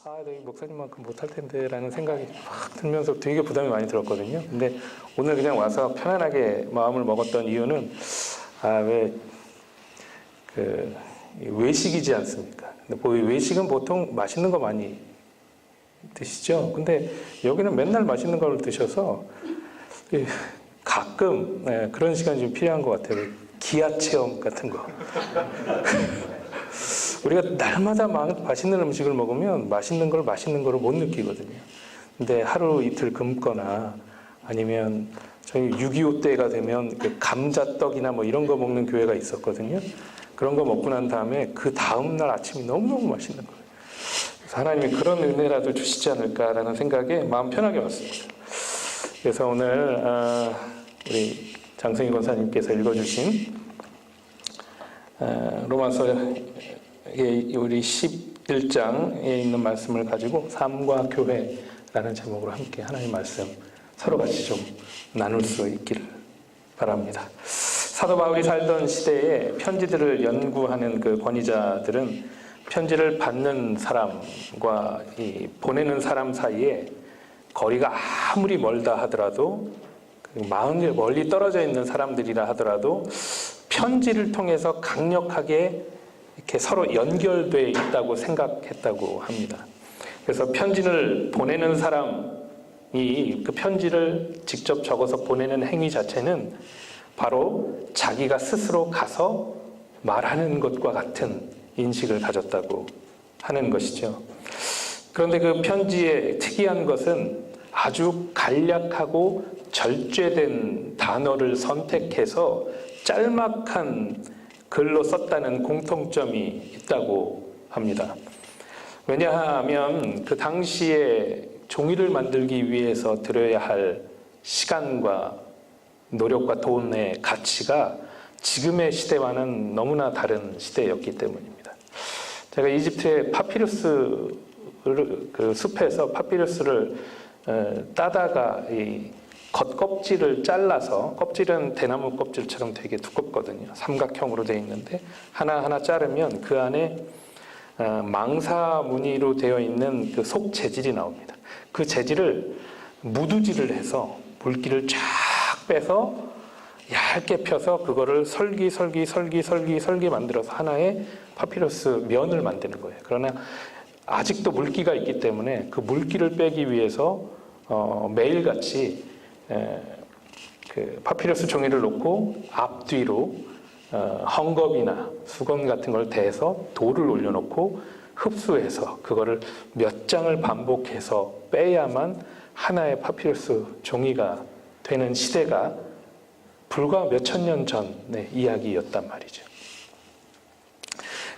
내가 목사님만큼 못할 텐데라는 생각이 확 들면서 되게 부담이 많이 들었거든요. 근데 오늘 그냥 와서 편안하게 마음을 먹었던 이유는 외식이지 않습니까? 근데 외식은 보통 맛있는 거 많이 드시죠? 근데 여기는 맨날 맛있는 걸 드셔서 가끔 그런 시간이 좀 필요한 것 같아요. 기아 체험 같은 거. 우리가 날마다 맛있는 음식을 먹으면 맛있는 거를 못 느끼거든요. 근데 하루 이틀 굶거나 아니면 저희 6.25 때가 되면 그 감자떡이나 뭐 이런 거 먹는 교회가 있었거든요. 그런 거 먹고 난 다음에 그 다음날 아침이 너무너무 맛있는 거예요. 그래서 하나님이 그런 은혜라도 주시지 않을까라는 생각에 마음 편하게 왔습니다. 그래서 오늘 우리 장성희 권사님께서 읽어주신 로마서 우리 11장에 있는 말씀을 가지고 삶과 교회라는 제목으로 함께 하나님의 말씀 서로 같이 좀 나눌 수 있기를 바랍니다. 사도 바울이 살던 시대에 편지들을 연구하는 그 권위자들은 편지를 받는 사람과 이 보내는 사람 사이에 거리가 아무리 멀다 하더라도 마흔 멀리 떨어져 있는 사람들이라 하더라도 편지를 통해서 강력하게 이렇게 서로 연결되어 있다고 생각했다고 합니다. 그래서 편지를 보내는 사람이 그 편지를 직접 적어서 보내는 행위 자체는 바로 자기가 스스로 가서 말하는 것과 같은 인식을 가졌다고 하는 것이죠. 그런데 그 편지의 특이한 것은 아주 간략하고 절제된 단어를 선택해서 짤막한 글로 썼다는 공통점이 있다고 합니다. 왜냐하면 그 당시에 종이를 만들기 위해서 들여야 할 시간과 노력과 돈의 가치가 지금의 시대와는 너무나 다른 시대였기 때문입니다. 제가 이집트의 파피루스 그 숲에서 파피루스를 따다가 이 겉껍질을 잘라서, 껍질은 대나무 껍질처럼 되게 두껍거든요. 삼각형으로 되어 있는데 하나하나 자르면 그 안에 망사 무늬로 되어 있는 그 속 재질이 나옵니다. 그 재질을 무두질을 해서 물기를 쫙 빼서 얇게 펴서 그거를 설기 만들어서 하나의 파피루스 면을 만드는 거예요. 그러나 아직도 물기가 있기 때문에 그 물기를 빼기 위해서 매일같이 그 파피루스 종이를 놓고 앞뒤로 헝겊이나 수건 같은 걸 대서 돌을 올려놓고 흡수해서 그거를 몇 장을 반복해서 빼야만 하나의 파피루스 종이가 되는 시대가 불과 몇천 년 전의 이야기였단 말이죠.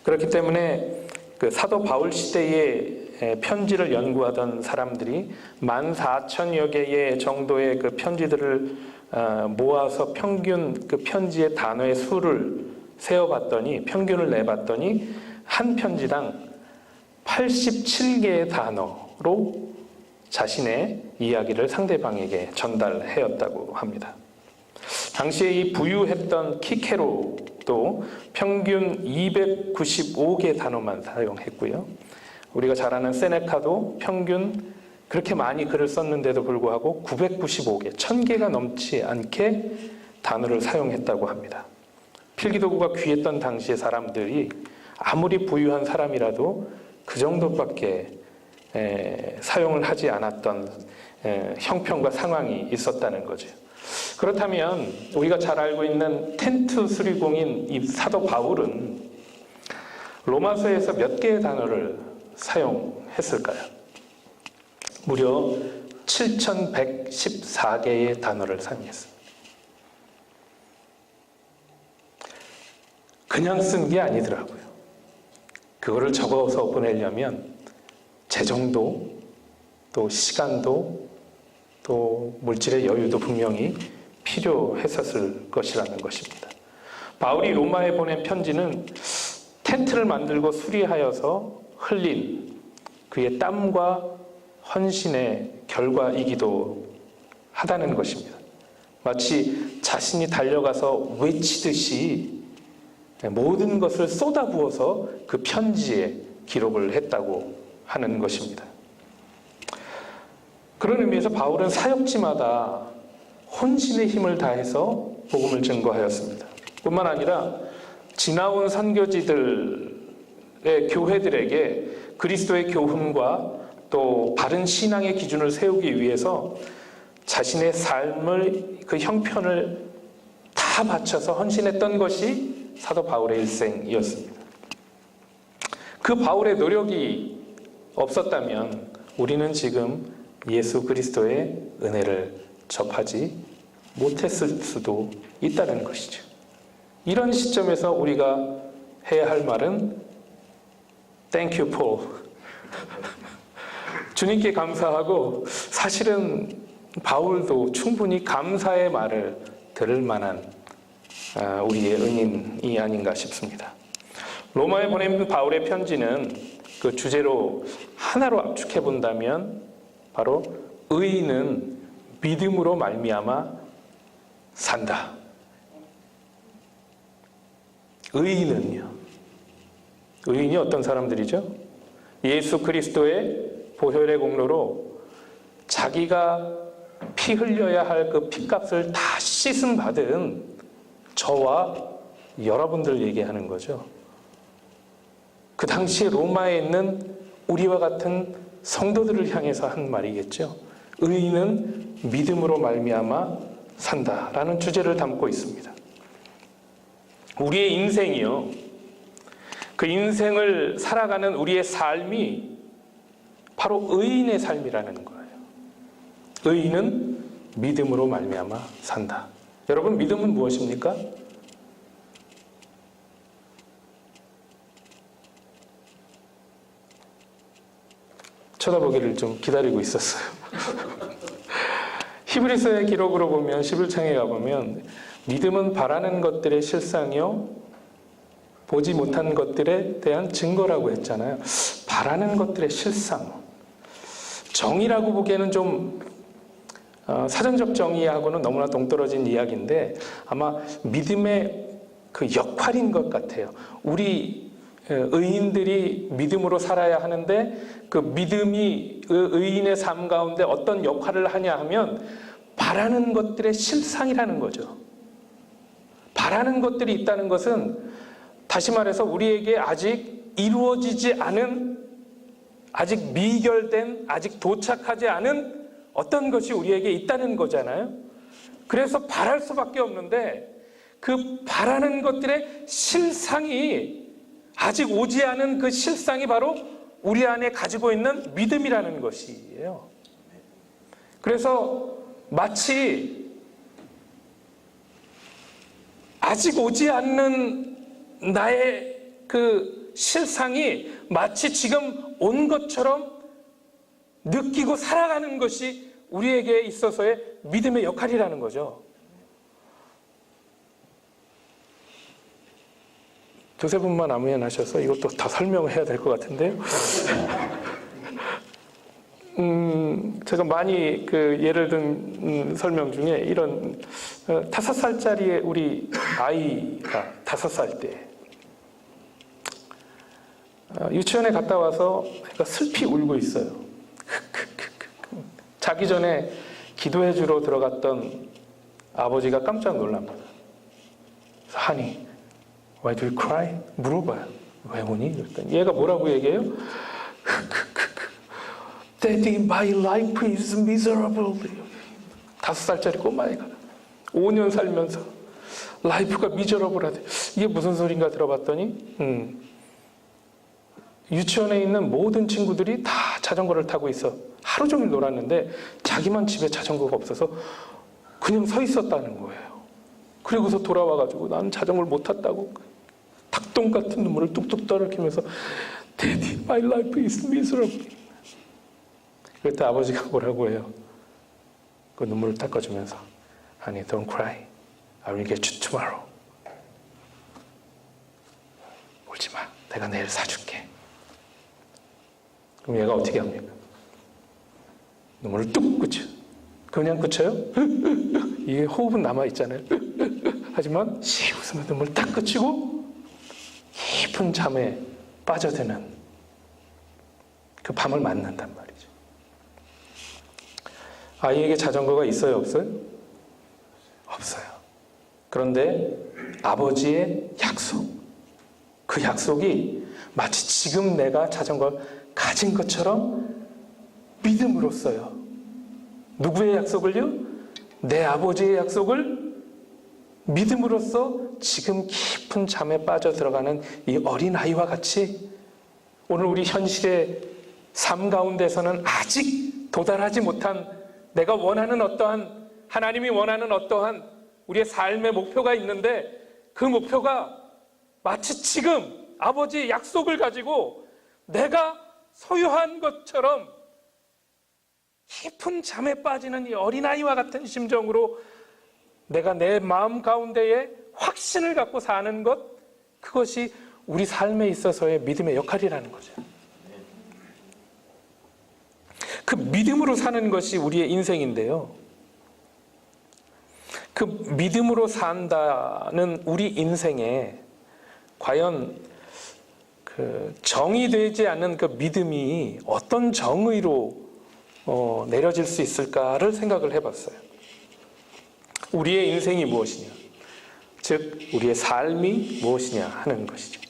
그렇기 때문에 그 사도 바울 시대에 편지를 연구하던 사람들이 14,000여 개의 정도의 그 편지들을 모아서 평균 그 편지의 단어의 수를 세어봤더니, 평균을 내봤더니 한 편지당 87개의 단어로 자신의 이야기를 상대방에게 전달해왔다고 합니다. 당시에 이 부유했던 키케로도 평균 295개 단어만 사용했고요. 우리가 잘 아는 세네카도 평균 그렇게 많이 글을 썼는데도 불구하고 995개, 1000개가 넘지 않게 단어를 사용했다고 합니다. 필기도구가 귀했던 당시의 사람들이 아무리 부유한 사람이라도 그 정도밖에 사용을 하지 않았던 형편과 상황이 있었다는 거죠. 그렇다면 우리가 잘 알고 있는 텐트 수리공인 이 사도 바울은 로마서에서 몇 개의 단어를 사용했을까요? 무려 7,114개의 단어를 사용했습니다. 그냥 쓴 게 아니더라고요. 그거를 적어서 보내려면 재정도, 또 시간도, 또 물질의 여유도 분명히 필요했었을 것이라는 것입니다. 바울이 로마에 보낸 편지는 텐트를 만들고 수리하여서 흘린 그의 땀과 헌신의 결과이기도 하다는 것입니다. 마치 자신이 달려가서 외치듯이 모든 것을 쏟아부어서 그 편지에 기록을 했다고 하는 것입니다. 그런 의미에서 바울은 사역지마다 혼신의 힘을 다해서 복음을 증거하였습니다. 뿐만 아니라 지나온 선교지들의 교회들에게 그리스도의 교훈과 또 바른 신앙의 기준을 세우기 위해서 자신의 삶을 그 형편을 다 바쳐서 헌신했던 것이 사도 바울의 일생이었습니다. 그 바울의 노력이 없었다면 우리는 지금 예수 그리스도의 은혜를 접하지 못했을 수도 있다는 것이죠. 이런 시점에서 우리가 해야 할 말은 Thank you, Paul. 주님께 감사하고 사실은 바울도 충분히 감사의 말을 들을 만한 우리의 은인이 아닌가 싶습니다. 로마에 보낸 바울의 편지는 그 주제로 하나로 압축해 본다면 바로 의인은 믿음으로 말미암아 산다. 의인은요. 의인이 어떤 사람들이죠? 예수 그리스도의 보혈의 공로로 자기가 피 흘려야 할 그 피값을 다 씻음 받은 저와 여러분들 얘기하는 거죠. 그 당시 로마에 있는 우리와 같은 성도들을 향해서 한 말이겠죠. 의인은 믿음으로 말미암아 산다라는 주제를 담고 있습니다. 우리의 인생이요. 그 인생을 살아가는 우리의 삶이 바로 의인의 삶이라는 거예요. 의인은 믿음으로 말미암아 산다. 여러분, 믿음은 무엇입니까? 쳐다보기를 좀 기다리고 있었어요. 히브리서의 기록으로 보면 11장에 가보면 믿음은 바라는 것들의 실상이요 보지 못한 것들에 대한 증거라고 했잖아요. 바라는 것들의 실상. 정의라고 보기에는 좀 사전적 정의하고는 너무나 동떨어진 이야기인데 아마 믿음의 그 역할인 것 같아요. 우리 의인들이 믿음으로 살아야 하는데 그 믿음이 의인의 삶 가운데 어떤 역할을 하냐 하면 바라는 것들의 실상이라는 거죠. 바라는 것들이 있다는 것은 다시 말해서 우리에게 아직 이루어지지 않은, 아직 미결된, 아직 도착하지 않은 어떤 것이 우리에게 있다는 거잖아요. 그래서 바랄 수밖에 없는데 그 바라는 것들의 실상이 아직 오지 않은 그 실상이 바로 우리 안에 가지고 있는 믿음이라는 것이에요. 그래서 마치 아직 오지 않는 나의 그 실상이 마치 지금 온 것처럼 느끼고 살아가는 것이 우리에게 있어서의 믿음의 역할이라는 거죠. 두세 분만 아멘 하셔서 이것도 다 설명을 해야 될 것 같은데요. 제가 많이 그 예를 든 설명 중에 이런 5살짜리 우리 아이가 5살 때 유치원에 갔다 와서 애가 슬피 울고 있어요. 자기 전에 기도해 주러 들어갔던 아버지가 깜짝 놀랍니다. Honey, why do you cry? 물어봐요. 왜 우니? 그랬더니 얘가 뭐라고 얘기해요? Daddy, my life is miserable. 5살짜리 꼬마애가 5년 살면서 라이프가 미저러블하대. 이게 무슨 소린가 들어봤더니 유치원에 있는 모든 친구들이 다 자전거를 타고 있어. 하루 종일 놀았는데 자기만 집에 자전거가 없어서 그냥 서 있었다는 거예요. 그리고서 돌아와가지고 나는 자전거를 못 탔다고 닭똥 같은 눈물을 뚝뚝 떨어뜨리면서 Daddy, my life is miserable. 그때 아버지가 뭐라고 해요? 그 눈물을 닦아주면서 Honey, don't cry. I will get you tomorrow. 울지 마. 내가 내일 사줄게. 그럼 얘가 어떻게 합니까? 눈물을 뚝 그쳐. 그냥 그쳐요? 이게 호흡은 남아있잖아요. 하지만 시 웃으면 눈물을 딱 그치고 깊은 잠에 빠져드는 그 밤을 맞는단 말이죠. 아이에게 자전거가 있어요, 없어요? 없어요. 그런데 아버지의 약속, 그 약속이 마치 지금 내가 자전거를 가진 것처럼 믿음으로써요. 누구의 약속을요? 내 아버지의 약속을 믿음으로써 지금 깊은 잠에 빠져 들어가는 이 어린아이와 같이 오늘 우리 현실의 삶 가운데서는 아직 도달하지 못한 내가 원하는 어떠한, 하나님이 원하는 어떠한 우리의 삶의 목표가 있는데 그 목표가 마치 지금 아버지의 약속을 가지고 내가 소유한 것처럼 깊은 잠에 빠지는 이 어린아이와 같은 심정으로 내가 내 마음 가운데에 확신을 갖고 사는 것, 그것이 우리 삶에 있어서의 믿음의 역할이라는 거죠. 그 믿음으로 사는 것이 우리의 인생인데요. 그 믿음으로 산다는 우리 인생에 과연 그 정의되지 않는 그 믿음이 어떤 정의로 내려질 수 있을까를 생각을 해봤어요. 우리의 인생이 무엇이냐, 즉 우리의 삶이 무엇이냐 하는 것이죠.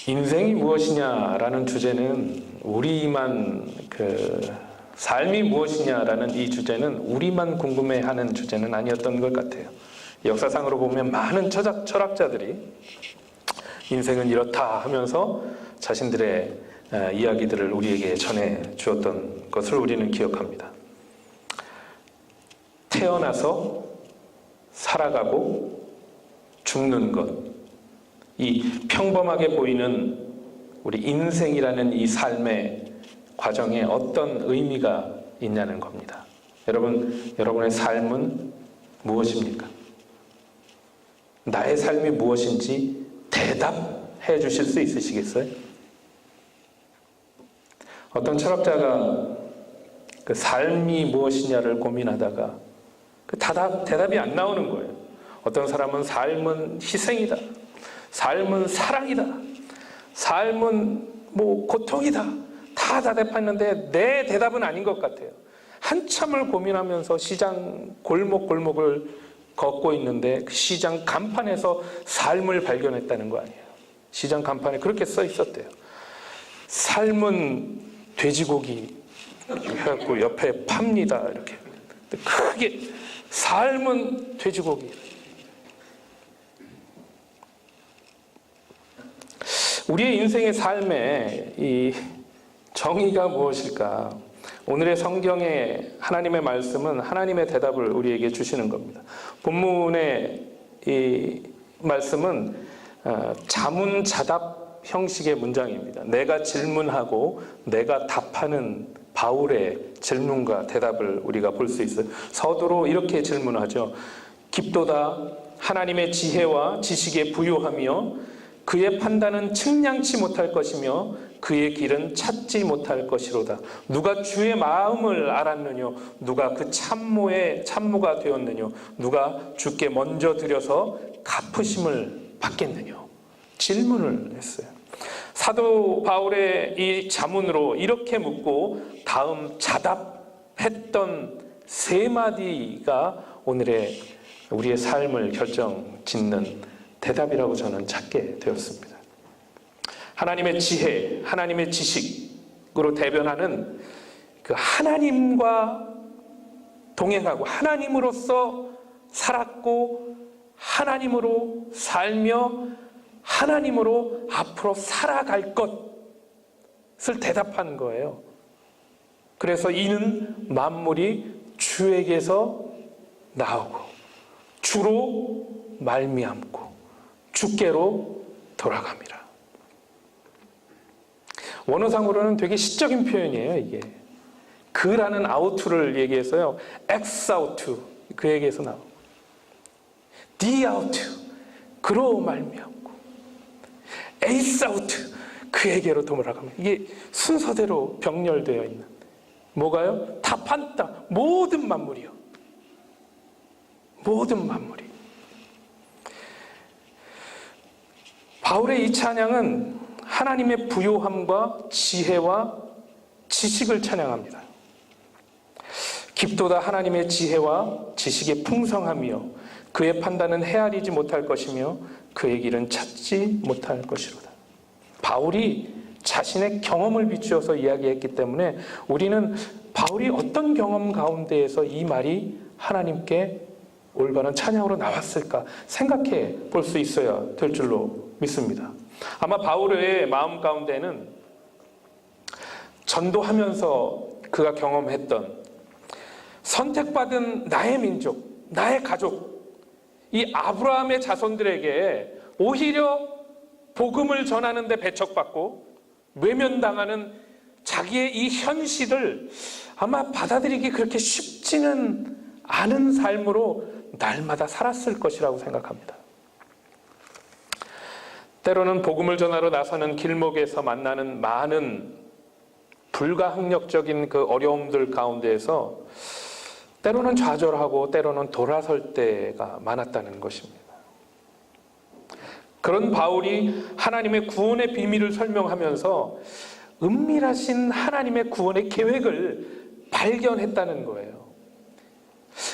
인생이 무엇이냐라는 주제는 우리만, 삶이 무엇이냐라는 이 주제는 우리만 궁금해하는 주제는 아니었던 것 같아요. 역사상으로 보면 많은 철학자들이 인생은 이렇다 하면서 자신들의 이야기들을 우리에게 전해 주었던 것을 우리는 기억합니다. 태어나서 살아가고 죽는 것, 이 평범하게 보이는 우리 인생이라는 이 삶의 과정에 어떤 의미가 있냐는 겁니다. 여러분의 삶은 무엇입니까? 나의 삶이 무엇인지 대답해 주실 수 있으시겠어요? 어떤 철학자가 그 삶이 무엇이냐를 고민하다가 그 대답이 안 나오는 거예요. 어떤 사람은 삶은 희생이다, 삶은 사랑이다, 삶은 고통이다, 다 대답했는데 내 대답은 아닌 것 같아요. 한참을 고민하면서 시장 골목을 걷고 있는데 그 시장 간판에서 삶을 발견했다는 거 아니에요. 시장 간판에 그렇게 써 있었대요. 삶은 돼지고기 해갖고 옆에 팝니다, 이렇게 크게. 삶은 돼지고기. 우리의 인생의 삶의 이 정의가 무엇일까? 오늘의 성경의 하나님의 말씀은 하나님의 대답을 우리에게 주시는 겁니다. 본문의 이 말씀은 자문자답 형식의 문장입니다. 내가 질문하고 내가 답하는 바울의 질문과 대답을 우리가 볼 수 있어요. 서두로 이렇게 질문하죠. 깊도다 하나님의 지혜와 지식에 부유하며 그의 판단은 측량치 못할 것이며 그의 길은 찾지 못할 것이로다. 누가 주의 마음을 알았느뇨? 누가 그 참모가 되었느뇨? 누가 주께 먼저 드려서 갚으심을 받겠느뇨? 질문을 했어요. 사도 바울의 이 자문으로 이렇게 묻고 다음 자답했던 세 마디가 오늘의 우리의 삶을 결정짓는 대답이라고 저는 찾게 되었습니다. 하나님의 지혜, 하나님의 지식으로 대변하는 그 하나님과 동행하고 하나님으로서 살았고 하나님으로 살며 하나님으로 앞으로 살아갈 것을 대답한 거예요. 그래서 이는 만물이 주에게서 나오고 주로 말미암고 주께로 돌아갑니다. 원어상으로는 되게 시적인 표현이에요. 이게 그라는 아우트를 얘기해서요, 엑사우트, 그에게서 나오고 디아우트, 그로 말미암고 에이사우트, 그에게로 돌아갑니다. 이게 순서대로 병렬되어 있는, 뭐가요? 타판타, 모든 만물이요, 모든 만물이. 바울의 이 찬양은 하나님의 부요함과 지혜와 지식을 찬양합니다. 깊도다 하나님의 지혜와 지식의 풍성함이요 그의 판단은 헤아리지 못할 것이며 그의 길은 찾지 못할 것이로다. 바울이 자신의 경험을 비추어서 이야기했기 때문에 우리는 바울이 어떤 경험 가운데에서 이 말이 하나님께 올바른 찬양으로 나왔을까 생각해 볼 수 있어야 될 줄로 믿습니다. 아마 바울의 마음 가운데는 전도하면서 그가 경험했던 선택받은 나의 민족, 나의 가족, 이 아브라함의 자손들에게 오히려 복음을 전하는 데 배척받고 외면당하는 자기의 이 현실을 아마 받아들이기 그렇게 쉽지는 않은 삶으로 날마다 살았을 것이라고 생각합니다. 때로는 복음을 전하러 나서는 길목에서 만나는 많은 불가항력적인 그 어려움들 가운데에서 때로는 좌절하고 때로는 돌아설 때가 많았다는 것입니다. 그런 바울이 하나님의 구원의 비밀을 설명하면서 은밀하신 하나님의 구원의 계획을 발견했다는 거예요.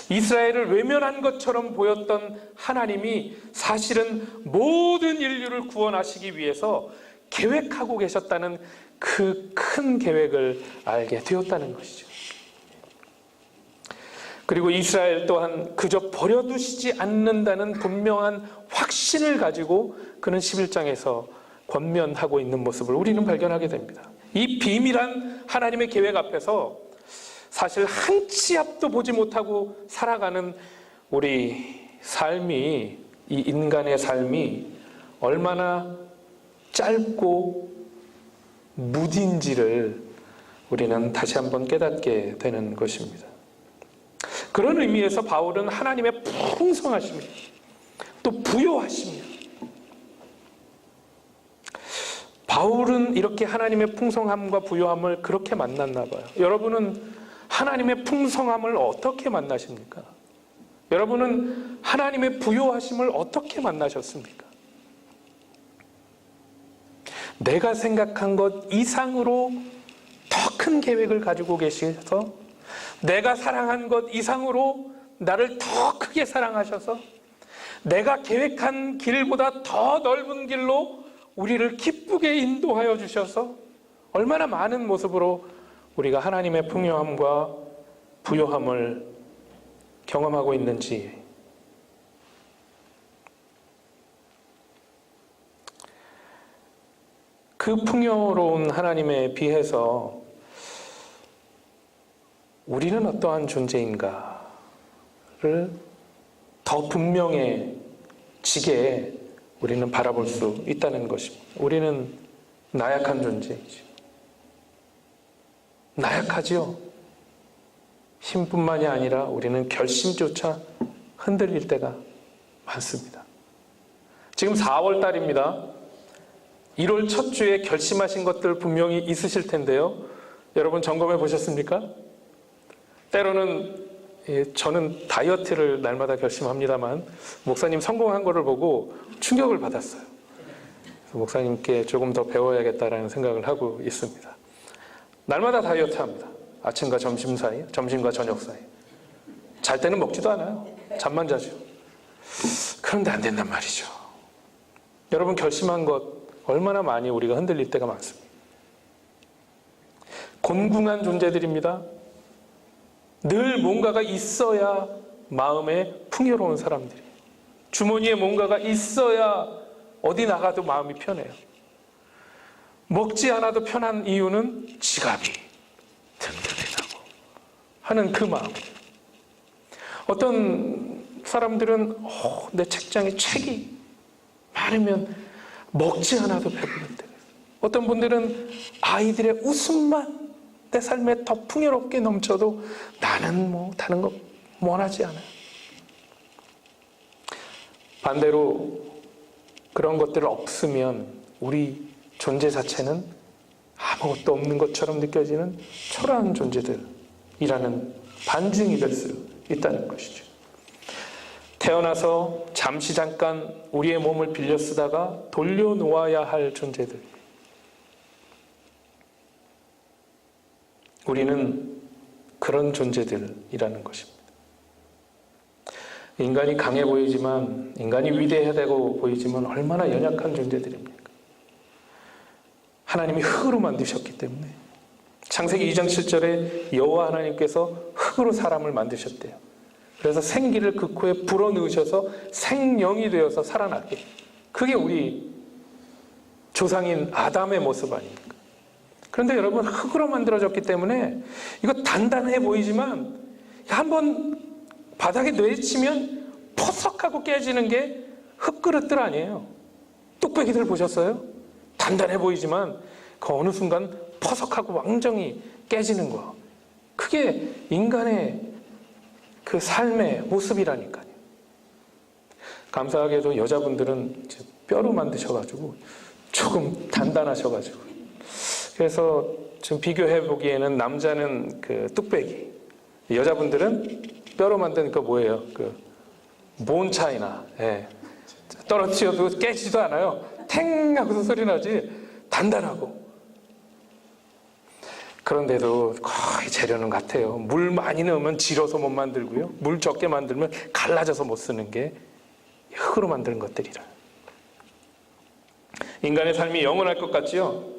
이스라엘을 외면한 것처럼 보였던 하나님이 사실은 모든 인류를 구원하시기 위해서 계획하고 계셨다는 그 큰 계획을 알게 되었다는 것이죠. 그리고 이스라엘 또한 그저 버려두시지 않는다는 분명한 확신을 가지고 그는 11장에서 권면하고 있는 모습을 우리는 발견하게 됩니다. 이 비밀한 하나님의 계획 앞에서 사실 한 치 앞도 보지 못하고 살아가는 우리 삶이, 이 인간의 삶이 얼마나 짧고 무딘지를 우리는 다시 한번 깨닫게 되는 것입니다. 그런 의미에서 바울은 하나님의 풍성하심이 또 부요하심이, 바울은 이렇게 하나님의 풍성함과 부요함을 그렇게 만났나 봐요. 여러분은 하나님의 풍성함을 어떻게 만나십니까? 여러분은 하나님의 부요하심을 어떻게 만나셨습니까? 내가 생각한 것 이상으로 더 큰 계획을 가지고 계셔서, 내가 사랑한 것 이상으로 나를 더 크게 사랑하셔서, 내가 계획한 길보다 더 넓은 길로 우리를 기쁘게 인도하여 주셔서 얼마나 많은 모습으로 우리가 하나님의 풍요함과 부요함을 경험하고 있는지, 그 풍요로운 하나님에 비해서 우리는 어떠한 존재인가를 더 분명해지게 우리는 바라볼 수 있다는 것입니다. 우리는 나약한 존재이죠. 나약하지요. 힘뿐만이 아니라 우리는 결심조차 흔들릴 때가 많습니다. 지금 4월 달입니다. 1월 첫 주에 결심하신 것들 분명히 있으실 텐데요. 여러분 점검해 보셨습니까? 때로는 저는 다이어트를 날마다 결심합니다만 목사님 성공한 거를 보고 충격을 받았어요. 그래서 목사님께 조금 더 배워야겠다라는 생각을 하고 있습니다. 날마다 다이어트 합니다. 아침과 점심 사이, 점심과 저녁 사이. 잘 때는 먹지도 않아요. 잠만 자죠. 그런데 안 된단 말이죠. 여러분 결심한 것 얼마나 많이 우리가 흔들릴 때가 많습니다. 곤궁한 존재들입니다. 늘 뭔가가 있어야 마음에 풍요로운 사람들이에요. 주머니에 뭔가가 있어야 어디 나가도 마음이 편해요. 먹지 않아도 편한 이유는 지갑이 든든하고 하는 그 마음. 어떤 사람들은 내 책장에 책이 많으면 먹지 않아도 배부른데, 어떤 분들은 아이들의 웃음만 내 삶에 더 풍요롭게 넘쳐도 나는 뭐 다른 거 원하지 않아요. 반대로 그런 것들 없으면 우리 존재 자체는 아무것도 없는 것처럼 느껴지는 초라한 존재들이라는 반증이 될 수 있다는 것이죠. 태어나서 잠시 잠깐 우리의 몸을 빌려 쓰다가 돌려놓아야 할 존재들, 우리는 그런 존재들이라는 것입니다. 인간이 강해 보이지만, 인간이 위대하다고 보이지만 얼마나 연약한 존재들입니까? 하나님이 흙으로 만드셨기 때문에, 창세기 2장 7절에 여호와 하나님께서 흙으로 사람을 만드셨대요. 그래서 생기를 그 코에 불어넣으셔서 생명이 되어서 살아났게. 그게 우리 조상인 아담의 모습 아닙니까? 그런데 여러분, 흙으로 만들어졌기 때문에 이거 단단해 보이지만 한번 바닥에 내치면 포석하고 깨지는 게 흙그릇들 아니에요. 뚝배기들 보셨어요? 단단해 보이지만 그 어느 순간 포석하고 왕정이 깨지는 거. 그게 인간의 그 삶의 모습이라니까요. 감사하게도 여자분들은 뼈로 만드셔가지고 조금 단단하셔가지고, 그래서 지금 비교해 보기에는 남자는 그 뚝배기, 여자분들은 뼈로 만든 그 뭐예요? 그 몬차이나, 예. 떨어뜨려도 깨지도 않아요. 탱 하고서 소리 나지. 단단하고. 그런데도 거의 재료는 같아요. 물 많이 넣으면 질어서 못 만들고요, 물 적게 만들면 갈라져서 못 쓰는 게 흙으로 만드는 것들이라. 인간의 삶이 영원할 것 같지요?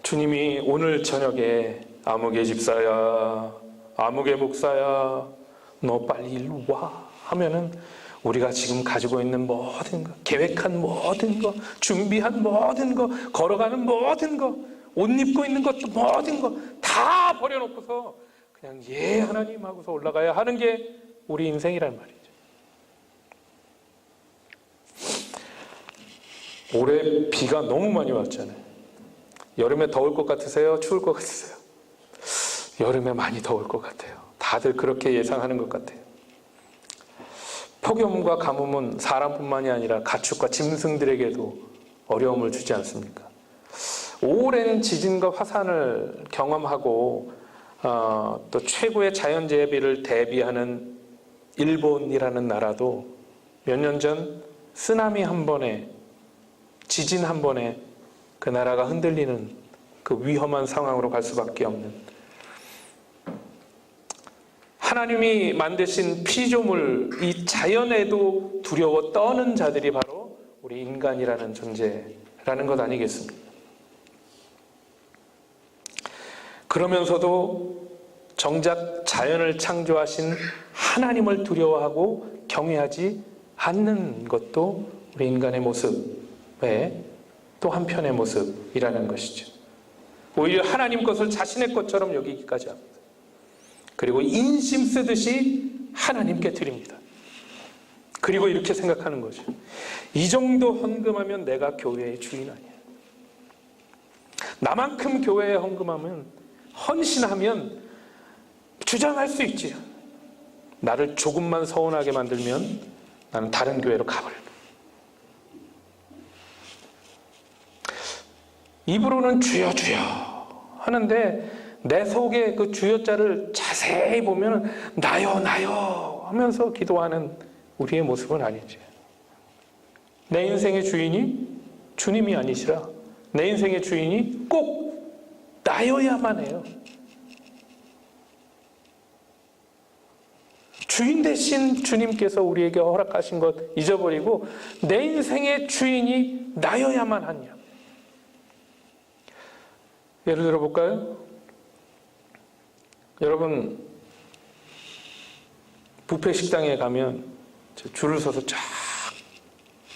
주님이 오늘 저녁에 아무개 집사야, 아무개 목사야, 너 빨리 일로 와 하면은 우리가 지금 가지고 있는 모든 거, 계획한 모든 거, 준비한 모든 거, 걸어가는 모든 거, 옷 입고 있는 것도 모든 거 다 버려놓고서 그냥 예 하나님 하고서 올라가야 하는 게 우리 인생이란 말이죠. 올해 비가 너무 많이 왔잖아요. 여름에 더울 것 같으세요? 추울 것 같으세요? 여름에 많이 더울 것 같아요. 다들 그렇게 예상하는 것 같아요. 폭염과 가뭄은 사람뿐만이 아니라 가축과 짐승들에게도 어려움을 주지 않습니까? 오랜 지진과 화산을 경험하고 또 최고의 자연재해비를 대비하는 일본이라는 나라도 몇 년 전 쓰나미 한 번에, 지진 한 번에 그 나라가 흔들리는 그 위험한 상황으로 갈 수밖에 없는, 하나님이 만드신 피조물, 이 자연에도 두려워 떠는 자들이 바로 우리 인간이라는 존재라는 것 아니겠습니까? 그러면서도 정작 자연을 창조하신 하나님을 두려워하고 경외하지 않는 것도 우리 인간의 모습의 또 한편의 모습이라는 것이죠. 오히려 하나님 것을 자신의 것처럼 여기기까지 합니다. 그리고 인심 쓰듯이 하나님께 드립니다. 그리고 이렇게 생각하는 거죠. 이 정도 헌금하면 내가 교회의 주인 아니야. 나만큼 교회에 헌금하면, 헌신하면 주장할 수 있지. 나를 조금만 서운하게 만들면 나는 다른 교회로 가버려. 입으로는 주여 주여 하는데 내 속에 그 주여자를 자세히 보면 나요 나요 하면서 기도하는 우리의 모습은 아니지. 내 인생의 주인이 주님이 아니시라 내 인생의 주인이 꼭 나여야만 해요. 주인 대신 주님께서 우리에게 허락하신 것 잊어버리고 내 인생의 주인이 나여야만 하냐. 예를 들어 볼까요? 여러분, 뷔페 식당에 가면 줄을 서서 쫙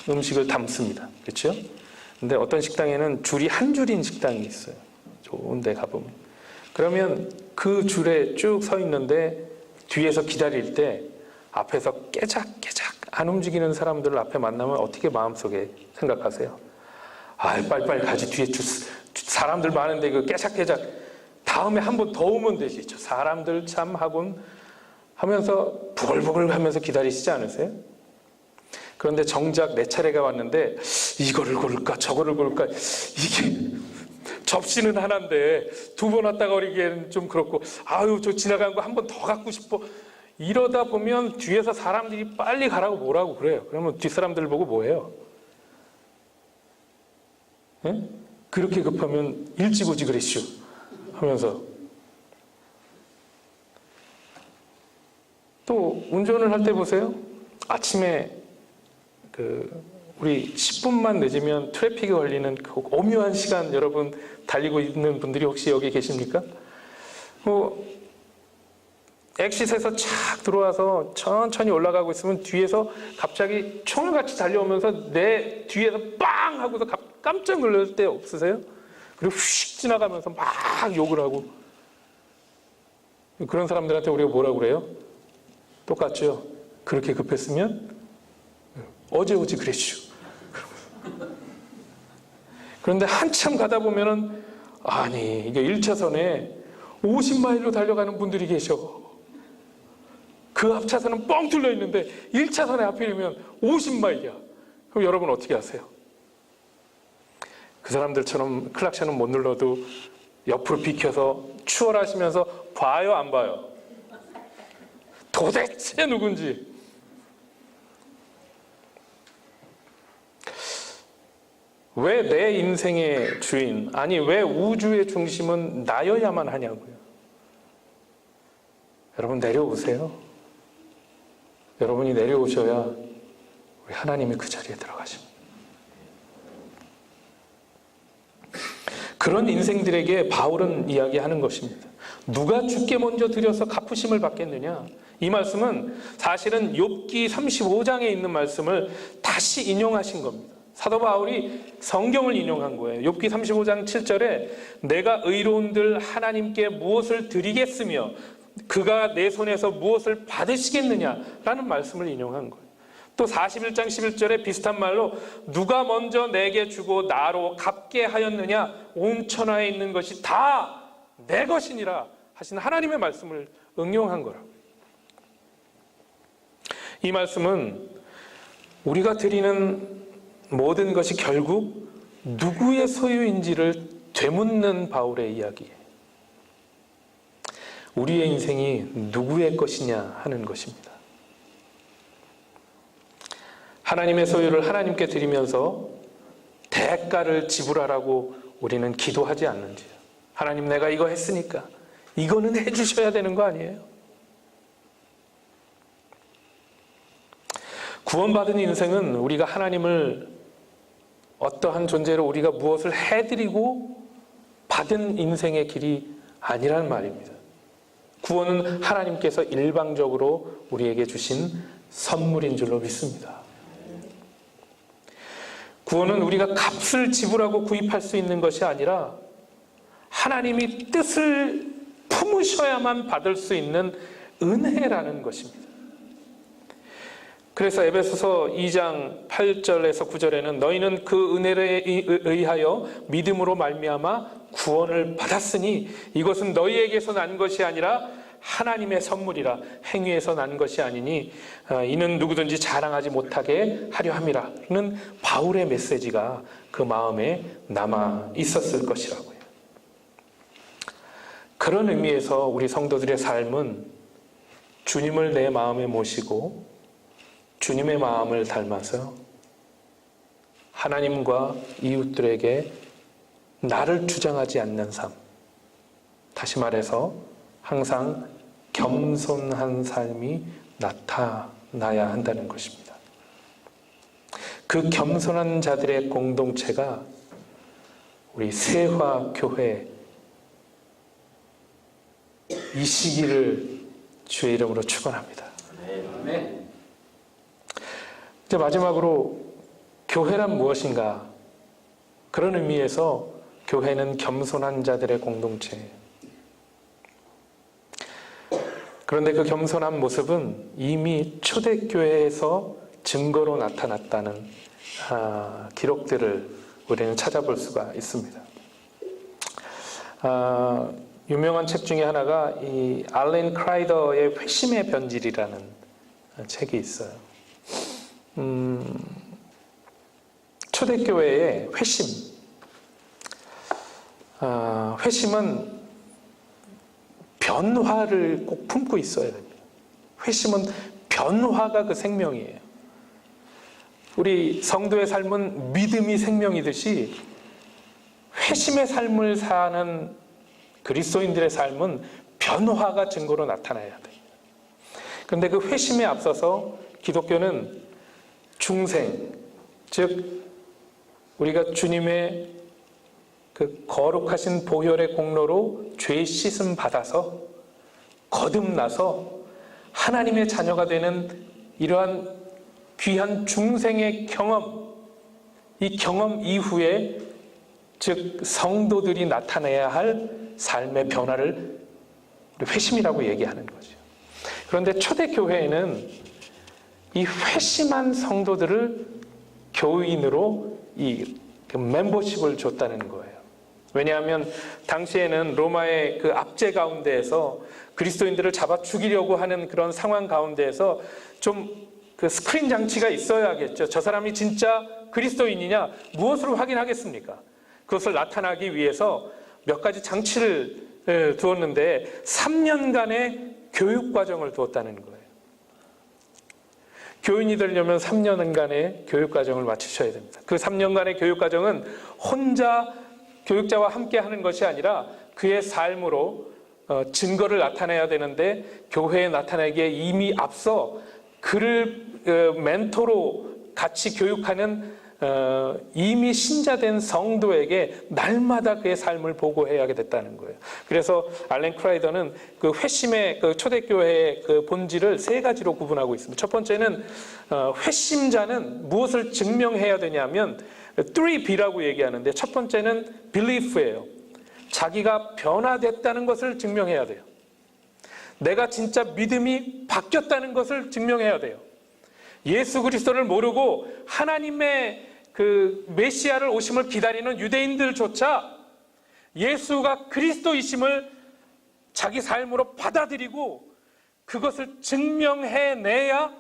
음식을 담습니다. 그렇죠? 근데 어떤 식당에는 줄이 한 줄인 식당이 있어요. 좋은 데 가보면. 그러면 그 줄에 쭉 서 있는데 뒤에서 기다릴 때 앞에서 깨작깨작 안 움직이는 사람들을 앞에 만나면 어떻게 마음속에 생각하세요? 아, 빨리빨리 가지. 뒤에 사람들 많은데 그 깨작깨작 다음에 한 번 더 오면 되지. 저 사람들 참 하곤 하면서 부글부글 하면서 기다리시지 않으세요? 그런데 정작 내 차례가 왔는데 이거를 고를까 저거를 고를까, 이게 접시는 하나인데 두 번 왔다가 오기에는 좀 그렇고, 아유 저 지나간 거 한 번 더 갖고 싶어. 이러다 보면 뒤에서 사람들이 빨리 가라고 뭐라고 그래요. 그러면 뒷사람들 보고 뭐해요? 예? 그렇게 급하면 일찍 오지 그랬슈 하면서 또 운전을 할 때 보세요. 아침에 우리 10분만 늦으면 트래픽에 걸리는 그 오묘한 시간, 여러분 달리고 있는 분들이 혹시 여기 계십니까? 엑싯에서 착 들어와서 천천히 올라가고 있으면 뒤에서 갑자기 총알같이 달려오면서 내 뒤에서 빵 하고서 깜짝 놀랄 때 없으세요? 그리고 휙 지나가면서 막 욕을 하고, 그런 사람들한테 우리가 뭐라고 그래요? 똑같죠. 그렇게 급했으면 어제 오지 그랬죠. 그런데 한참 가다 보면은 아니 이게 1차선에 50마일로 달려가는 분들이 계셔. 그 앞차선은 뻥 뚫려 있는데 1차선에 하필이면 50마일이야. 그럼 여러분 어떻게 하세요? 그 사람들처럼 클락션은 못 눌러도 옆으로 비켜서 추월하시면서 봐요, 안 봐요? 도대체 누군지. 왜 내 인생의 주인, 아니 왜 우주의 중심은 나여야만 하냐고요. 여러분 내려오세요. 여러분이 내려오셔야 우리 하나님이 그 자리에 들어가십니다. 그런 인생들에게 바울은 이야기하는 것입니다. 누가 주께 먼저 드려서 갚으심을 받겠느냐? 이 말씀은 사실은 욥기 35장에 있는 말씀을 다시 인용하신 겁니다. 사도 바울이 성경을 인용한 거예요. 욥기 35장 7절에 내가 의로운들 하나님께 무엇을 드리겠으며 그가 내 손에서 무엇을 받으시겠느냐라는 말씀을 인용한 거예요. 또 41장 11절에 비슷한 말로 누가 먼저 내게 주고 나로 갚게 하였느냐, 온 천하에 있는 것이 다 내 것이니라 하신 하나님의 말씀을 응용한 거라고요. 이 말씀은 우리가 드리는 모든 것이 결국 누구의 소유인지를 되묻는 바울의 이야기예요. 우리의 인생이 누구의 것이냐 하는 것입니다. 하나님의 소유를 하나님께 드리면서 대가를 지불하라고 우리는 기도하지 않는지요. 하나님 내가 이거 했으니까 이거는 해주셔야 되는 거 아니에요? 구원받은 인생은 우리가 하나님을 어떠한 존재로 우리가 무엇을 해드리고 받은 인생의 길이 아니란 말입니다. 구원은 하나님께서 일방적으로 우리에게 주신 선물인 줄로 믿습니다. 구원은 우리가 값을 지불하고 구입할 수 있는 것이 아니라 하나님이 뜻을 품으셔야만 받을 수 있는 은혜라는 것입니다. 그래서 에베소서 2장 8절에서 9절에는 너희는 그 은혜에 의하여 믿음으로 말미암아 구원을 받았으니 이것은 너희에게서 난 것이 아니라 하나님의 선물이라 행위에서 난 것이 아니니 이는 누구든지 자랑하지 못하게 하려 함이라는 바울의 메시지가 그 마음에 남아 있었을 것이라고요. 그런 의미에서 우리 성도들의 삶은 주님을 내 마음에 모시고 주님의 마음을 닮아서 하나님과 이웃들에게 나를 주장하지 않는 삶, 다시 말해서 항상 겸손한 삶이 나타나야 한다는 것입니다. 그 겸손한 자들의 공동체가 우리 세화교회 이 시기를 주의 이름으로 축원합니다. 이제 마지막으로 교회란 무엇인가? 그런 의미에서 교회는 겸손한 자들의 공동체예요. 그런데 그 겸손한 모습은 이미 초대교회에서 증거로 나타났다는 기록들을 우리는 찾아볼 수가 있습니다. 유명한 책 중에 하나가 이 알렌 크라이더의 회심의 변질이라는 책이 있어요. 초대교회의 회심. 회심은 변화를 꼭 품고 있어야 됩니다. 회심은 변화가 그 생명이에요. 우리 성도의 삶은 믿음이 생명이듯이 회심의 삶을 사는 그리스도인들의 삶은 변화가 증거로 나타나야 돼요. 그런데 그 회심에 앞서서 기독교는 중생, 즉 우리가 주님의 그 거룩하신 보혈의 공로로 죄 씻음 받아서 거듭나서 하나님의 자녀가 되는 이러한 귀한 중생의 경험, 이 경험 이후에 즉 성도들이 나타내야 할 삶의 변화를 우리 회심이라고 얘기하는 거죠. 그런데 초대교회에는 이 회심한 성도들을 교인으로 이 멤버십을 줬다는 거예요. 왜냐하면 당시에는 로마의 그 압제 가운데에서 그리스도인들을 잡아 죽이려고 하는 그런 상황 가운데에서 좀 그 스크린 장치가 있어야겠죠. 저 사람이 진짜 그리스도인이냐 무엇으로 확인하겠습니까? 그것을 나타나기 위해서 몇 가지 장치를 두었는데 3년간의 교육 과정을 두었다는 거예요. 교인이 되려면 3년간의 교육 과정을 마치셔야 됩니다. 그 3년간의 교육 과정은 혼자 교육자와 함께 하는 것이 아니라 그의 삶으로 증거를 나타내야 되는데 교회에 나타내기에 이미 앞서 그를 멘토로 같이 교육하는 이미 신자된 성도에게 날마다 그의 삶을 보고해야 됐다는 거예요. 그래서 알렌 크라이더는 그 회심의 그 초대교회의 그 본질을 세 가지로 구분하고 있습니다. 첫 번째는 회심자는 무엇을 증명해야 되냐면 3B라고 얘기하는데 첫 번째는 belief예요. 자기가 변화됐다는 것을 증명해야 돼요. 내가 진짜 믿음이 바뀌었다는 것을 증명해야 돼요. 예수 그리스도를 모르고 하나님의 그 메시아를 오심을 기다리는 유대인들조차 예수가 그리스도이심을 자기 삶으로 받아들이고 그것을 증명해내야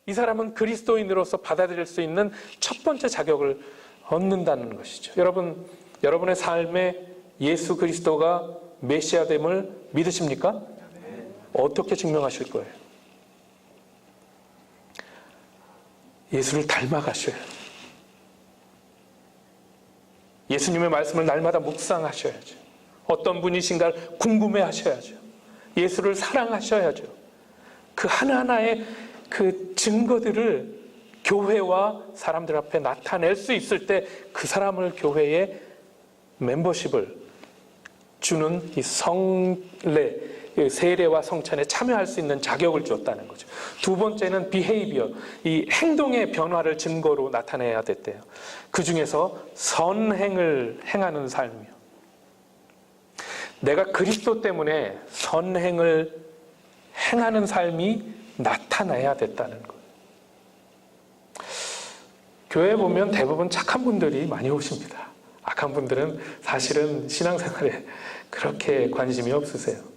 이 사람은 그리스도인으로서 받아들일 수 있는 첫 번째 자격을 얻는다는 것이죠. 여러분, 여러분의 삶에 예수 그리스도가 메시아됨을 믿으십니까? 어떻게 증명하실 거예요? 예수를 닮아가셔야 해요. 예수님의 말씀을 날마다 묵상하셔야죠. 어떤 분이신가를 궁금해하셔야죠. 예수를 사랑하셔야죠. 그 하나하나의 그 증거들을 교회와 사람들 앞에 나타낼 수 있을 때 그 사람을 교회의 멤버십을 주는 이 성례, 세례와 성찬에 참여할 수 있는 자격을 주었다는 거죠. 두 번째는 비헤이비어, 이 행동의 변화를 증거로 나타내야 됐대요. 그 중에서 선행을 행하는 삶이요. 내가 그리스도 때문에 선행을 행하는 삶이 나타나야 됐다는 거예요. 교회에 보면 대부분 착한 분들이 많이 오십니다. 악한 분들은 사실은 신앙생활에 그렇게 관심이 없으세요.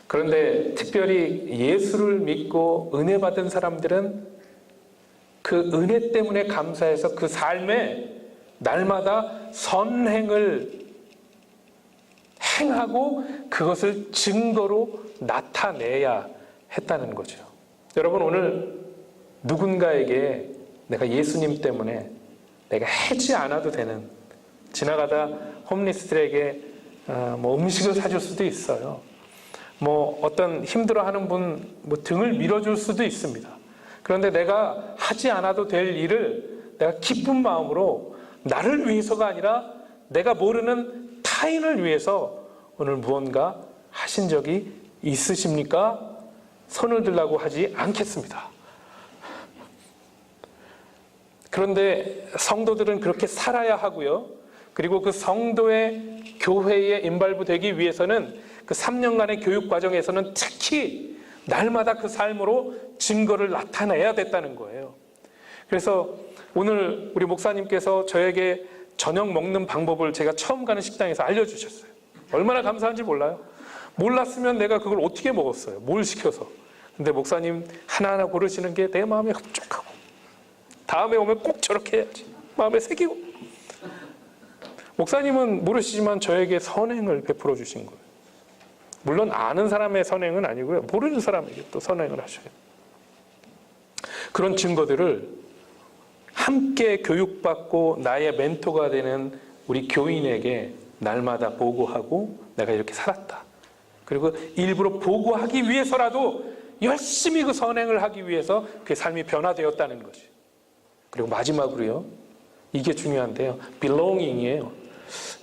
그런데 특별히 예수를 믿고 은혜 받은 사람들은 그 은혜 때문에 감사해서 그 삶에 날마다 선행을 행하고 그것을 증거로 나타내야 했다는 거죠. 여러분, 오늘 누군가에게 내가 예수님 때문에 내가 하지 않아도 되는, 지나가다 홈리스들에게 뭐 음식을 사줄 수도 있어요. 뭐 어떤 힘들어하는 분 뭐 등을 밀어줄 수도 있습니다. 그런데 내가 하지 않아도 될 일을 내가 기쁜 마음으로 나를 위해서가 아니라 내가 모르는 타인을 위해서 오늘 무언가 하신 적이 있으십니까? 손을 들라고 하지 않겠습니다. 그런데 성도들은 그렇게 살아야 하고요. 그리고 그 성도의 교회에 인발부 되기 위해서는 그 3년간의 교육 과정에서는 특히 날마다 그 삶으로 증거를 나타내야 됐다는 거예요. 그래서 오늘 우리 목사님께서 저에게 저녁 먹는 방법을 제가 처음 가는 식당에서 알려주셨어요. 얼마나 감사한지 몰라요. 몰랐으면 내가 그걸 어떻게 먹었어요. 뭘 시켜서. 근데 목사님 하나하나 고르시는 게 내 마음에 흡족하고 다음에 오면 꼭 저렇게 해야지 마음에 새기고. 목사님은 모르시지만 저에게 선행을 베풀어 주신 거예요. 물론 아는 사람의 선행은 아니고요. 모르는 사람에게 또 선행을 하셔요. 그런 증거들을 함께 교육받고 나의 멘토가 되는 우리 교인에게 날마다 보고하고 내가 이렇게 살았다. 그리고 일부러 보고하기 위해서라도 열심히 그 선행을 하기 위해서 그의 삶이 변화되었다는 거죠. 그리고 마지막으로요, 이게 중요한데요, belonging이에요.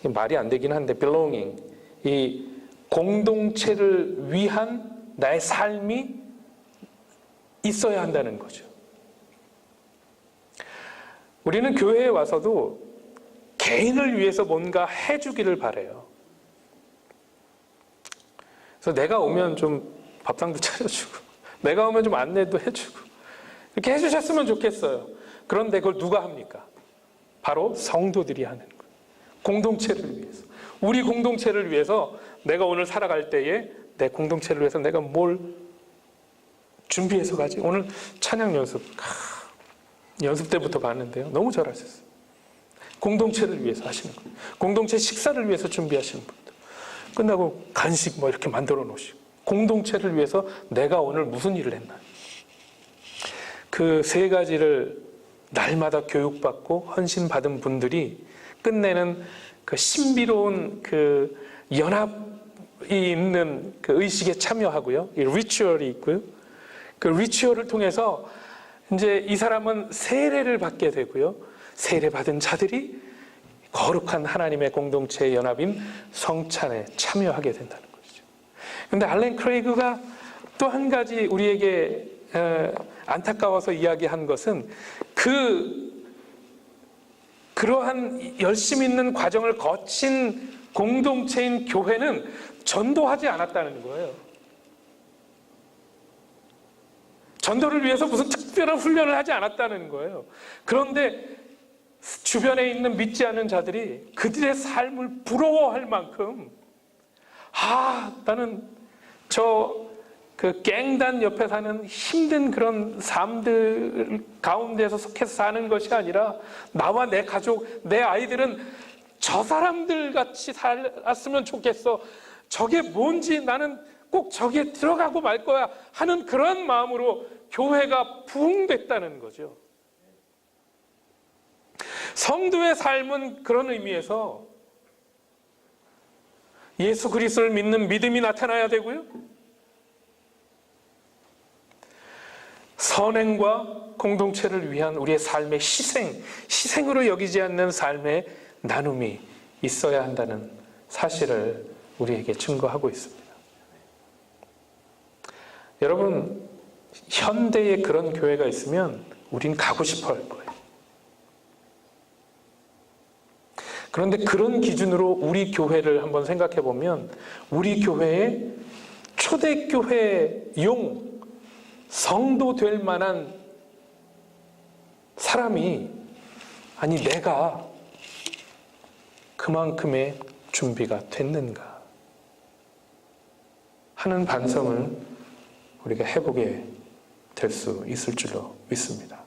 말이 안 되긴 한데 belonging, 이 공동체를 위한 나의 삶이 있어야 한다는 거죠. 우리는 교회에 와서도 개인을 위해서 뭔가 해주기를 바라요. 그래서 내가 오면 좀 밥상도 차려주고, 내가 오면 좀 안내도 해주고, 이렇게 해주셨으면 좋겠어요. 그런데 그걸 누가 합니까? 바로 성도들이 하는 거예요. 공동체를 위해서, 우리 공동체를 위해서 내가 오늘 살아갈 때에 내 공동체를 위해서 내가 뭘 준비해서 가지? 오늘 찬양 연습 때부터 봤는데요, 너무 잘하셨어요. 공동체를 위해서 하시는 거예요. 공동체 식사를 위해서 준비하시는 분들, 끝나고 간식 뭐 이렇게 만들어 놓으시고, 공동체를 위해서 내가 오늘 무슨 일을 했나, 그 세 가지를 날마다 교육받고 헌신받은 분들이 끝내는 그 신비로운 그 연합이 있는 그 의식에 참여하고요, 이 리추얼이 있고요, 그 리추얼을 통해서 이제 이 사람은 세례를 받게 되고요, 세례 받은 자들이 거룩한 하나님의 공동체의 연합인 성찬에 참여하게 된다는 것이죠. 그런데 알렌 크레이그가 또 한 가지 우리에게 안타까워서 이야기한 것은 그러한 열심 있는 과정을 거친 공동체인 교회는 전도하지 않았다는 거예요. 전도를 위해서 무슨 특별한 훈련을 하지 않았다는 거예요. 그런데 주변에 있는 믿지 않는 자들이 그들의 삶을 부러워할 만큼, 나는 그 갱단 옆에 사는 힘든 그런 삶들 가운데서 속해서 사는 것이 아니라 나와 내 가족, 내 아이들은 저 사람들 같이 살았으면 좋겠어, 저게 뭔지 나는 꼭 저기에 들어가고 말 거야 하는 그런 마음으로 교회가 부흥됐다는 거죠. 성도의 삶은 그런 의미에서 예수 그리스도를 믿는 믿음이 나타나야 되고요, 선행과 공동체를 위한 우리의 삶의 희생으로 여기지 않는 삶의 나눔이 있어야 한다는 사실을 우리에게 증거하고 있습니다. 여러분, 현대에 그런 교회가 있으면 우린 가고 싶어 할 거예요. 그런데 그런 기준으로 우리 교회를 한번 생각해 보면, 우리 교회의 초대교회용 성도 될 만한 사람이, 아니 내가 그만큼의 준비가 됐는가 하는 반성을 우리가 해보게 될 수 있을 줄로 믿습니다.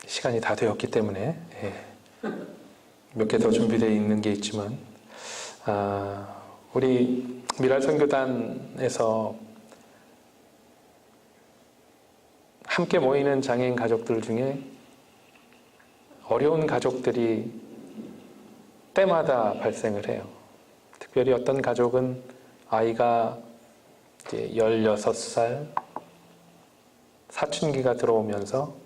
시간이 다 되었기 때문에 몇 개 더 준비되어 있는 게 있지만, 우리 미랄선교단에서 함께 모이는 장애인 가족들 중에 어려운 가족들이 때마다 발생을 해요. 특별히 어떤 가족은 아이가 이제 16살 사춘기가 들어오면서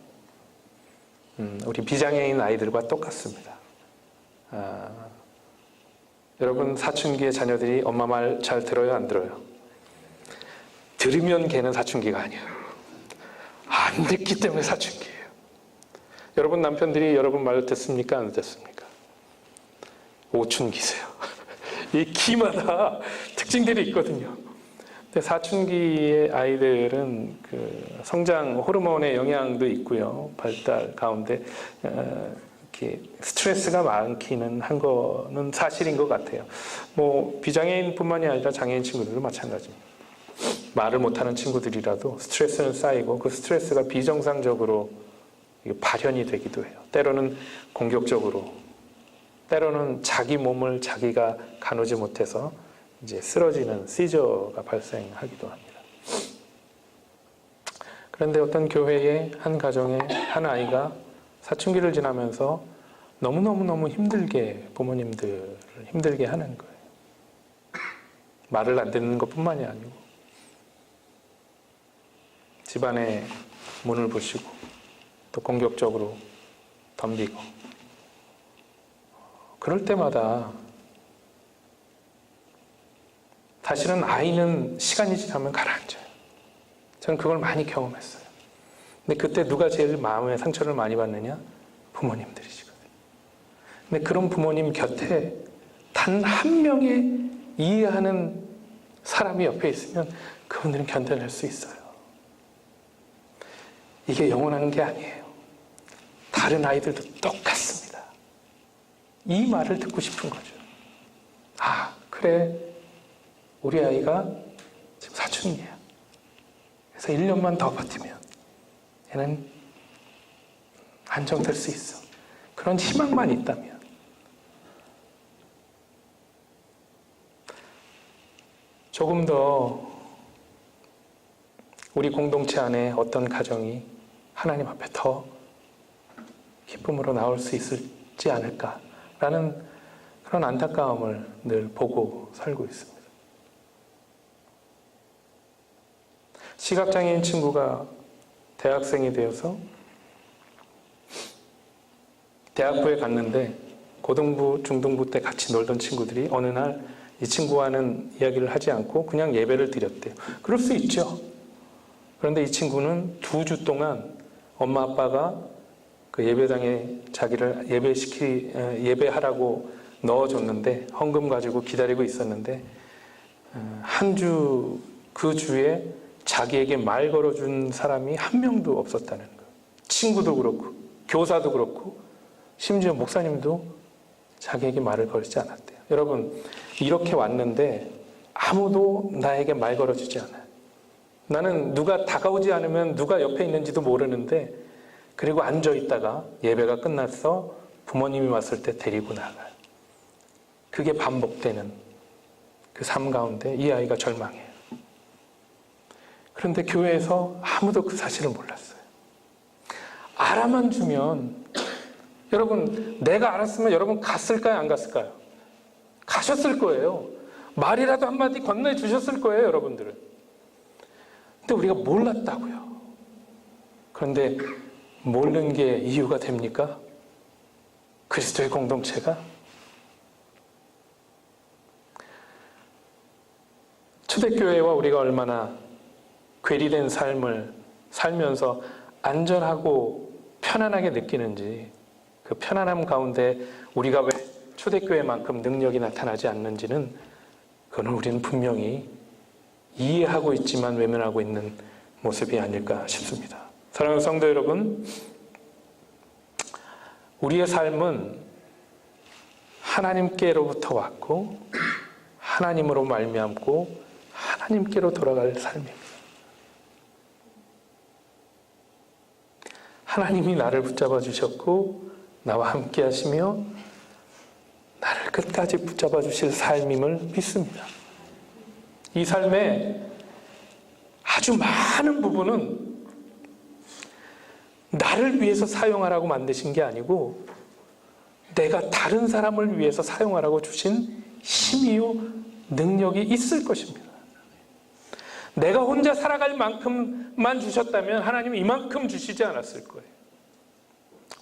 우리 비장애인 아이들과 똑같습니다. 여러분, 사춘기의 자녀들이 엄마 말 잘 들어요, 안 들어요? 들으면 걔는 사춘기가 아니에요. 안 듣기 때문에 사춘기예요. 여러분 남편들이 여러분 말 듣습니까, 안 듣습니까? 오춘기세요. 이 기마다 특징들이 있거든요. 근데 사춘기의 아이들은 그 성장 호르몬의 영향도 있고요, 발달 가운데 이렇게 스트레스가 많기는 한 거는 사실인 것 같아요. 뭐 비장애인뿐만이 아니라 장애인 친구들도 마찬가지입니다. 말을 못하는 친구들이라도 스트레스는 쌓이고 그 스트레스가 비정상적으로 발현이 되기도 해요. 때로는 공격적으로, 때로는 자기 몸을 자기가 가누지 못해서 이제 쓰러지는 시저가 발생하기도 합니다. 그런데 어떤 교회의 한 가정의 한 아이가 사춘기를 지나면서 너무 힘들게 부모님들을 힘들게 하는 거예요. 말을 안 듣는 것뿐만이 아니고 집안의 문을 부시고 또 공격적으로 덤비고 그럴 때마다 사실은 아이는 시간이 지나면 가라앉아요. 저는 그걸 많이 경험했어요. 근데 그때 누가 제일 마음에 상처를 많이 받느냐? 부모님들이시거든요. 근데 그런 부모님 곁에 단 한 명의 이해하는 사람이 옆에 있으면 그분들은 견뎌낼 수 있어요. 이게 영원한 게 아니에요. 다른 아이들도 똑같습니다. 이 말을 듣고 싶은 거죠. 아, 그래. 우리 아이가 지금 사춘기야. 그래서 1년만 더 버티면 얘는 안정될 수 있어. 그런 희망만 있다면. 조금 더 우리 공동체 안에 어떤 가정이 하나님 앞에 더 기쁨으로 나올 수 있을지 않을까라는 그런 안타까움을 늘 보고 살고 있습니다. 시각장애인 친구가 대학생이 되어서 대학부에 갔는데 고등부, 중등부 때 같이 놀던 친구들이 어느 날 이 친구와는 이야기를 하지 않고 그냥 예배를 드렸대요. 그럴 수 있죠. 그런데 이 친구는 2주 동안 엄마 아빠가 그 예배당에 자기를 예배하라고 넣어줬는데 헌금 가지고 기다리고 있었는데 그 주에 자기에게 말 걸어준 사람이 한 명도 없었다는 거예요. 친구도 그렇고 교사도 그렇고 심지어 목사님도 자기에게 말을 걸지 않았대요. 여러분, 이렇게 왔는데 아무도 나에게 말 걸어주지 않아요. 나는 누가 다가오지 않으면 누가 옆에 있는지도 모르는데 그리고 앉아있다가 예배가 끝나서 부모님이 왔을 때 데리고 나가요. 그게 반복되는 그 삶 가운데 이 아이가 절망해요. 그런데 교회에서 아무도 그 사실을 몰랐어요. 알아만 주면 여러분, 내가 알았으면 여러분 갔을까요? 안 갔을까요? 가셨을 거예요. 말이라도 한마디 건네주셨을 거예요, 여러분들은. 근데 우리가 몰랐다고요. 그런데 모르는 게 이유가 됩니까? 그리스도의 공동체가? 초대교회와 우리가 얼마나 괴리된 삶을 살면서 안전하고 편안하게 느끼는지, 그 편안함 가운데 우리가 왜 초대교회만큼 능력이 나타나지 않는지는 그건 우리는 분명히 이해하고 있지만 외면하고 있는 모습이 아닐까 싶습니다. 사랑하는 성도 여러분, 우리의 삶은 하나님께로부터 왔고 하나님으로 말미암고 하나님께로 돌아갈 삶입니다. 하나님이 나를 붙잡아 주셨고 나와 함께 하시며 나를 끝까지 붙잡아 주실 삶임을 믿습니다. 이 삶의 아주 많은 부분은 나를 위해서 사용하라고 만드신 게 아니고 내가 다른 사람을 위해서 사용하라고 주신 힘이요 능력이 있을 것입니다. 내가 혼자 살아갈 만큼만 주셨다면 하나님은 이만큼 주시지 않았을 거예요.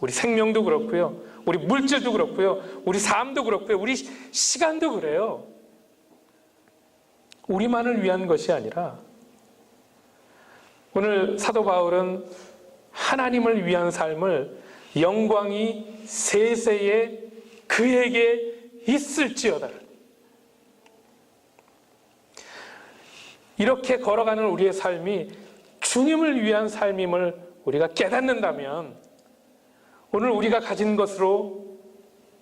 우리 생명도 그렇고요. 우리 물질도 그렇고요. 우리 삶도 그렇고요. 우리 시간도 그래요. 우리만을 위한 것이 아니라 오늘 사도 바울은 하나님을 위한 삶을 영광이 세세에 그에게 있을지어다. 이렇게 걸어가는 우리의 삶이 주님을 위한 삶임을 우리가 깨닫는다면 오늘 우리가 가진 것으로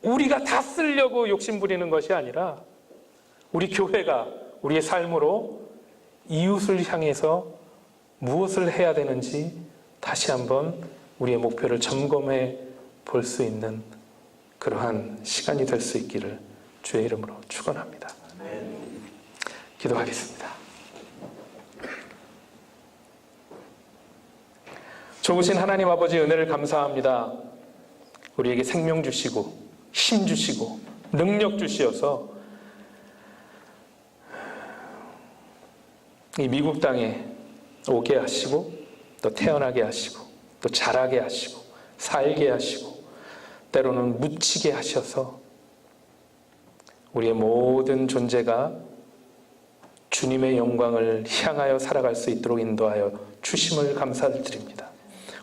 우리가 다 쓰려고 욕심부리는 것이 아니라 우리 교회가 우리의 삶으로 이웃을 향해서 무엇을 해야 되는지 다시 한번 우리의 목표를 점검해 볼 수 있는 그러한 시간이 될 수 있기를 주의 이름으로 축원합니다. 기도하겠습니다. 좋으신 하나님 아버지 은혜를 감사합니다. 우리에게 생명 주시고 힘 주시고 능력 주시어서 이 미국 땅에 오게 하시고 또 태어나게 하시고 또 자라게 하시고 살게 하시고 때로는 묻히게 하셔서 우리의 모든 존재가 주님의 영광을 향하여 살아갈 수 있도록 인도하여 주심을 감사드립니다.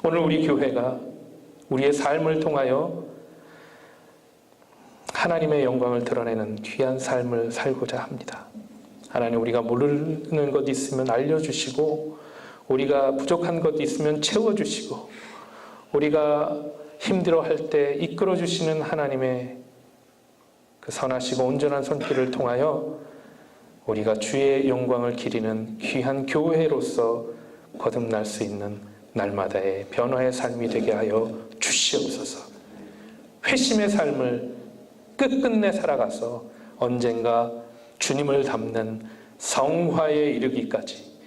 오늘 우리 교회가 우리의 삶을 통하여 하나님의 영광을 드러내는 귀한 삶을 살고자 합니다. 하나님, 우리가 모르는 것 있으면 알려주시고, 우리가 부족한 것 있으면 채워주시고, 우리가 힘들어할 때 이끌어주시는 하나님의 그 선하시고 온전한 손길을 통하여 우리가 주의 영광을 기리는 귀한 교회로서 거듭날 수 있는 날마다의 변화의 삶이 되게 하여 주시옵소서. 회심의 삶을 끝끝내 살아가서 언젠가 주님을 닮는 성화에 이르기까지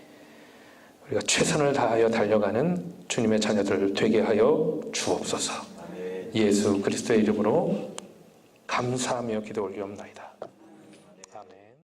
우리가 최선을 다하여 달려가는 주님의 자녀들 되게 하여 주옵소서. 예수 그리스도의 이름으로 감사하며 기도 올리옵나이다.